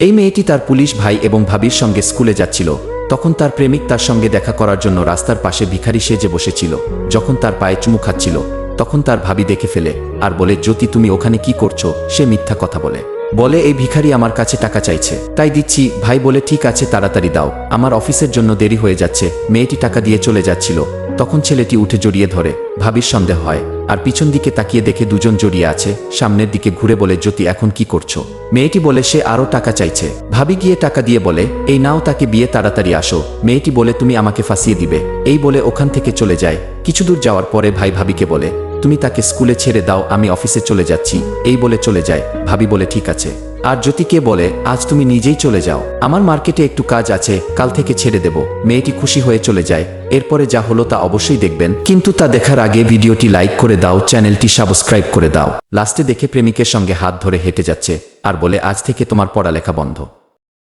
এই মেয়েটি তার পুলিশ ভাই এবং ভাবির সঙ্গে স্কুলে যাচ্ছিল। তখন তার প্রেমিক তার সঙ্গে দেখা করার জন্য রাস্তার পাশে ভিখারি সেজে বসেছিল। যখন তার পায়ে চুমু খাচ্ছিল তখন তার ভাবি দেখে ফেলে আর বলে, জ্যোতি তুমি ওখানে কি করছো? সে মিথ্যা কথা বলে এই ভিখারি আমার কাছে টাকা চাইছে, তাই দিচ্ছি। ভাই বলে, ঠিক আছে তাড়াতাড়ি দাও, আমার অফিসের জন্য দেরি হয়ে যাচ্ছে। মেয়েটি টাকা দিয়ে চলে যাচ্ছিল। তখন ছেলেটি উঠে জড়িয়ে ধরে। ভাবির সন্দেহ হয় আর পিছন দিকে তাকিয়ে দেখে দুজন জড়িয়ে আছে। সামনের দিকে ঘুরে বলে, জ্যোতি এখন কি করছো? মেয়েটি বলে সে আরও টাকা চাইছে। ভাবি গিয়ে টাকা দিয়ে বলে, এই নাও তাকে বিয়ে, তাড়াতাড়ি আসো। মেয়েটি বলে, তুমি আমাকে ফাঁসিয়ে দিবে। এই বলে ওখান থেকে চলে যায়। কিছু দূর যাওয়ার পরে ভাই ভাবিকে বলে, তুমি তাকে স্কুলে ছেড়ে দাও, আমি অফিসে চলে যাচ্ছি। এই বলে চলে যায়। ভাবি বলে, ঠিক আছে। আর জ্যোতিকে বলে, আজ তুমি নিজেই চলে যাও, আমার মার্কেটে একটু কাজ আছে, কাল থেকে ছেড়ে দেব। মেয়েটি খুশি হয়ে চলে যায়। এরপরে যা হলো তা অবশ্যই দেখবেন, কিন্তু তা দেখার আগে ভিডিওটি লাইক করে দাও, চ্যানেলটি সাবস্ক্রাইব করে দাও। লাস্টে দেখে প্রেমিকের সঙ্গে হাত ধরে হেঁটে যাচ্ছে আর বলে, আজ থেকে তোমার পড়ালেখা বন্ধ।